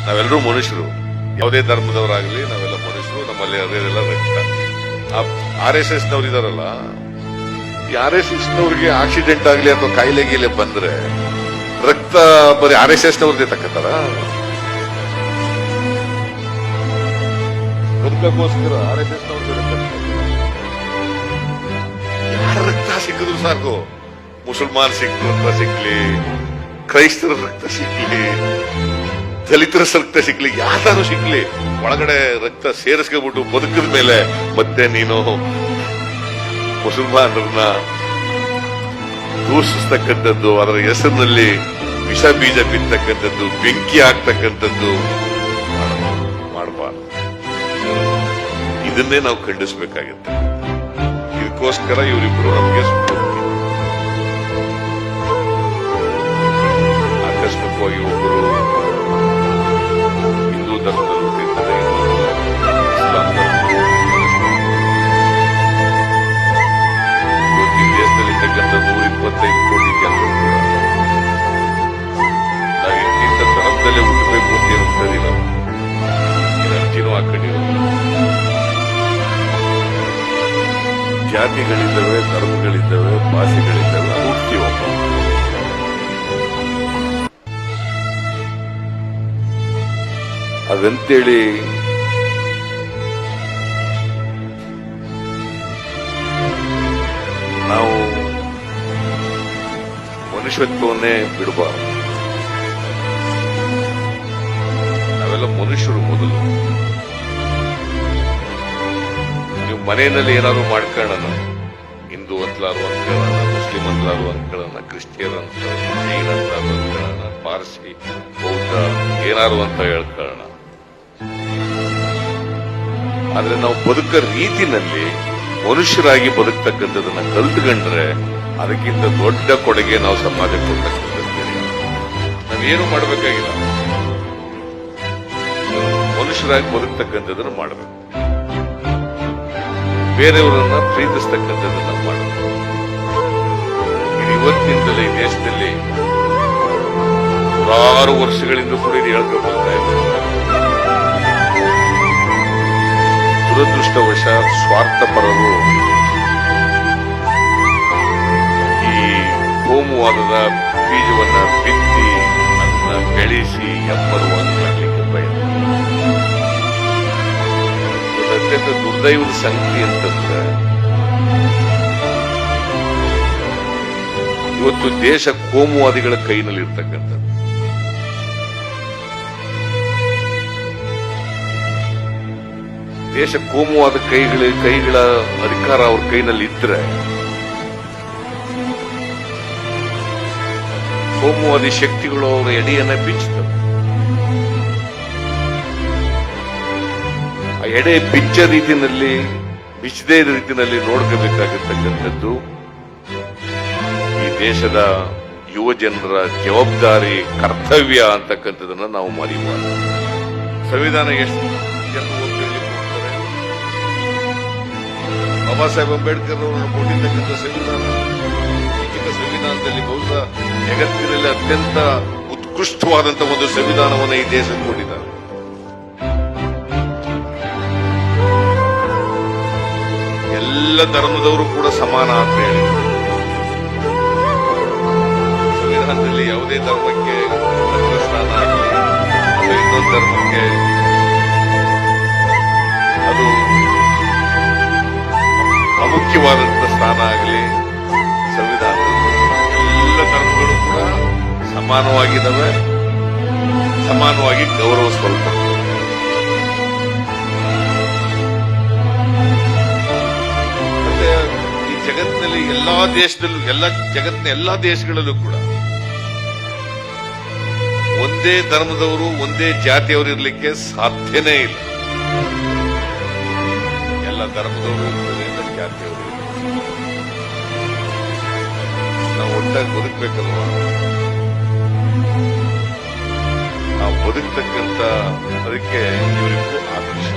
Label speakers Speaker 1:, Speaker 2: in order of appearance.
Speaker 1: ನಾವೆಲ್ಲರೂ ಮನುಷ್ಯರು, ಯಾವುದೇ ಧರ್ಮದವರಾಗಲಿ ನಾವೆಲ್ಲ ಮನುಷ್ಯರು, ನಮ್ಮಲ್ಲಿ ಅದೇನೆಲ್ಲ ರಕ್ತ. RSS ನವ್ರು ಇದಾರಲ್ಲ, ಈ RSS ನವ್ರಿಗೆ ಆಕ್ಸಿಡೆಂಟ್ ಆಗ್ಲಿ ಅಥವಾ ಕಾಯಿಲೆ ಗೀಲೆ ಬಂದ್ರೆ ರಕ್ತ ಬರೀ RSS ನವ್ರದೇ ತಕ್ಕತಾರ? ಬದುಕಕ್ಕೋಸ್ಕರ RSS ನವ್ರದೇ ಯಾರ ರಕ್ತ ಸಿಕ್ಕಿದ್ರು ಸಾಕು. ಮುಸಲ್ಮಾನ್ ರಕ್ತ ಸಿಕ್ಲಿ, ಕ್ರೈಸ್ತರ ರಕ್ತ ಸಿಕ್ಲಿ, ದಲಿತರ ರಕ್ತ ಸಿಕ್ಲಿ, ಯಾರು ಸಿಕ್ಲಿ, ಒಳಗಡೆ ರಕ್ತ ಸೇರಿಸ್ಕೊಂಡ್ಬಿಟ್ಟು ಬದುಕಿದ ಮೇಲೆ ಮತ್ತೆ ನೀನು ಮುಸಲ್ಮಾನರನ್ನ ದೂಷಿಸ್ತಕ್ಕಂಥದ್ದು, ಅದರ ಹೆಸರಿನಲ್ಲಿ ವಿಷ ಬೀಜ ಬಿತ್ತಕ್ಕಂಥದ್ದು, ಬೆಂಕಿ ಹಾಕ್ತಕ್ಕಂಥದ್ದು ಮಾಡಬಾರ್ದು. ಇದನ್ನೇ ನಾವು ಖಂಡಿಸಬೇಕಾಗುತ್ತೆ. ಇದಕ್ಕೋಸ್ಕರ ಇವರಿಬ್ಬರು ನಮಗೆ ಆಕಸ್ಮಿಕವಾಗಿ ಒಬ್ಬರು ಹಿಂದೂ ಧರ್ಮದಲ್ಲಿ ಹುಟ್ಟಿರ್ತಾರೆ, ಇಸ್ಲಾಂ ಇವತ್ತು ಈ ದೇಶದಲ್ಲಿರ್ತಕ್ಕಂಥ 125 ಕೋಟಿ ಜನರು ಕೂಡ ನಾವು ಇಂತಿಂತ ಧರ್ಮದಲ್ಲೇ ಹುಟ್ಟಬೇಕು ಅಂತ ಇರುತ್ತದಿಲ್ಲ, ಅರ್ಜಿನೂ ಹಾಕೊಂಡಿರೋದು. ಜಾತಿಗಳಿದ್ದಾವೆ, ಧರ್ಮಗಳಿದ್ದಾವೆ, ಭಾಷೆಗಳಿದ್ದಾವೆ, ಹುಡ್ತೀವಪ್ಪ. ಅದಂತೇಳಿ ನಾವು ಮನುಷ್ಯತ್ವವನ್ನೇ ಬಿಡಬಾರದು. ನಾವೆಲ್ಲ ಮನುಷ್ಯರು ಮೊದಲು. ನೀವು ಮನೆಯಲ್ಲಿ ಏನಾದ್ರು ಮಾಡ್ಕೊಳ್ಳೋಣ, ಹಿಂದೂ ಅಂತಲಾರು ಅಂದ್ಕೊಳ್ಳೋಣ, ಮುಸ್ಲಿಂ ಅಂತಲಾರು ಅಂದ್ಕೊಳ್ಳೋಣ, ಕ್ರಿಶ್ಚಿಯನ್ ಅಂತ, ಜೈನ್ ಅಂತಲಾರು ಅಂದ್ಕೊಳ್ಳೋಣ, ಪಾರ್ಸಿ, ಬೌದ್ಧ ಏನಾರು ಅಂತ ಹೇಳ್ಕೊಳ್ಳೋಣ. ಆದ್ರೆ ನಾವು ಬದುಕ ರೀತಿನಲ್ಲಿ ಮನುಷ್ಯರಾಗಿ ಬದುಕ್ತಕ್ಕಂಥದನ್ನ ಕಲ್ತ್ಕೊಂಡ್ರೆ ಅದಕ್ಕಿಂತ ದೊಡ್ಡ ಕೊಡುಗೆ ನಾವು ಸಮಾಜಕ್ಕೆ ಕೊಡ್ತಕ್ಕಂಥದ್ದು. ನಾವೇನು ಮಾಡಬೇಕಾಗಿಲ್ಲ, ಮನುಷ್ಯರಾಗಿ ಬದುಕ್ತಕ್ಕಂಥದನ್ನು ಮಾಡಬೇಕು, ಬೇರೆಯವರನ್ನ ಪ್ರೀತಿಸ್ತಕ್ಕಂಥದನ್ನ ಮಾಡಬೇಕು. ಇದು ಇವತ್ತಿನಿಂದಲೇ ಈ ದೇಶದಲ್ಲಿ ನೂರಾರು ವರ್ಷಗಳಿಂದ ಕೂಡ ಇದು ಹೇಳ್ಕೊಳ್ತಾ ಇದೆ. ದುರದೃಷ್ಟವಶ ಸ್ವಾರ್ಥಪರರು ಈ ಕೋಮುವಾದದ ಬೀಜವನ್ನ ಬಿತ್ತಿ ಅದನ್ನ ಬೆಳೆಸಿ ಎಮ್ಮರುವನ್ನು ಮಾಡಲಿಕ್ಕೆ ಪ್ರಯತ್ನ. ಅತ್ಯಂತ ದುರ್ದೈವದ ಸಂಗತಿ ಅಂತಂದ್ರೆ ಇವತ್ತು ದೇಶ ಕೋಮುವಾದಿಗಳ ಕೈನಲ್ಲಿ ಇರ್ತಕ್ಕಂಥದ್ದು. ದೇಶ ಕೋಮುವಾದ ಕೈಗಳ ಅಧಿಕಾರ ಅವ್ರ ಕೈನಲ್ಲಿ ಇದ್ರೆ ಕೋಮುವಾದಿ ಶಕ್ತಿಗಳು ಅವರ ಎಡೆಯನ್ನ ಬಿಚ್ಚುತ್ತವೆ. ಆ ಎಡೆ ಬಿಚ್ಚ ರೀತಿಯಲ್ಲಿ, ಬಿಚ್ಚದೇ ರೀತಿಯಲ್ಲಿ ನೋಡ್ಕೋಬೇಕಾಗಿರ್ತಕ್ಕಂಥದ್ದು ಈ ದೇಶದ ಯುವ ಜನರ ಜವಾಬ್ದಾರಿ, ಕರ್ತವ್ಯ ಅಂತಕ್ಕಂಥದನ್ನ ನಾವು ಮರಿಬಾರದು. ಸಂವಿಧಾನ ಎಷ್ಟು ಜನರು ಓದ್ಕೊಳ್ಳಿಕ್ಕೆ ಹೋಗ್ತಾರೆ? ಬಾಬಾ ಸಾಹೇಬ್ ಅಂಬೇಡ್ಕರ್ ಅವರು ಕೊಟ್ಟಿರ್ತಕ್ಕಂಥ ಸಂವಿಧಾನ, ಲಿಖಿತ ಸಂವಿಧಾನದಲ್ಲಿ ಬಹುಶಃ ಜಗತ್ತಿನಲ್ಲಿ ಅತ್ಯಂತ ಉತ್ಕೃಷ್ಟವಾದಂತಹ ಒಂದು ಸಂವಿಧಾನವನ್ನು ಈ ದೇಶಕ್ಕೆ ಕೊಟ್ಟಿದ್ದಾರೆ. ಎಲ್ಲ ಧರ್ಮದವರು ಕೂಡ ಸಮಾನ ಅಂತ ಹೇಳಿ ಸಂವಿಧಾನದಲ್ಲಿ ಯಾವುದೇ ಧರ್ಮಕ್ಕೆ ಸ್ಥಾನ ಆಗಲಿ ಅಥವಾ ಇನ್ನೊಂದು ಧರ್ಮಕ್ಕೆ ಅದು ಅಮುಖ್ಯವಾದಂತಹ ಸ್ಥಾನ ಆಗಲಿ ಸಂವಿಧಾನದಲ್ಲಿ ಎಲ್ಲ ಧರ್ಮಗಳು ಕೂಡ ಸಮಾನವಾಗಿದ್ದಾವೆ, ಸಮಾನವಾಗಿ ಗೌರವಿಸಲ್ಪಡ್ತವೆ. ಮತ್ತೆ ಈ ಜಗತ್ತಿನಲ್ಲಿ ಎಲ್ಲಾ ದೇಶದಲ್ಲೂ, ಜಗತ್ತಿನ ಎಲ್ಲಾ ದೇಶಗಳಲ್ಲೂ ಕೂಡ ಒಂದೇ ಧರ್ಮದವರು, ಒಂದೇ ಜಾತಿಯವರು ಇರಲಿಕ್ಕೆ ಸಾಧ್ಯನೇ ಇಲ್ಲ. ಎಲ್ಲ ಧರ್ಮದವರು ಇರ್ತಾರೆ, ಎಲ್ಲ ಜಾತಿಯವರು ಇರ್ತಾರೆ. ನಾವು ಒಟ್ಟಾಗಿ ಬದುಕಬೇಕಲ್ವಾ? ನಾವು ಬದುಕ್ತಕ್ಕಂಥ ಅದಕ್ಕೆ ಇವರಿಗೂ ಆದರ್ಶ.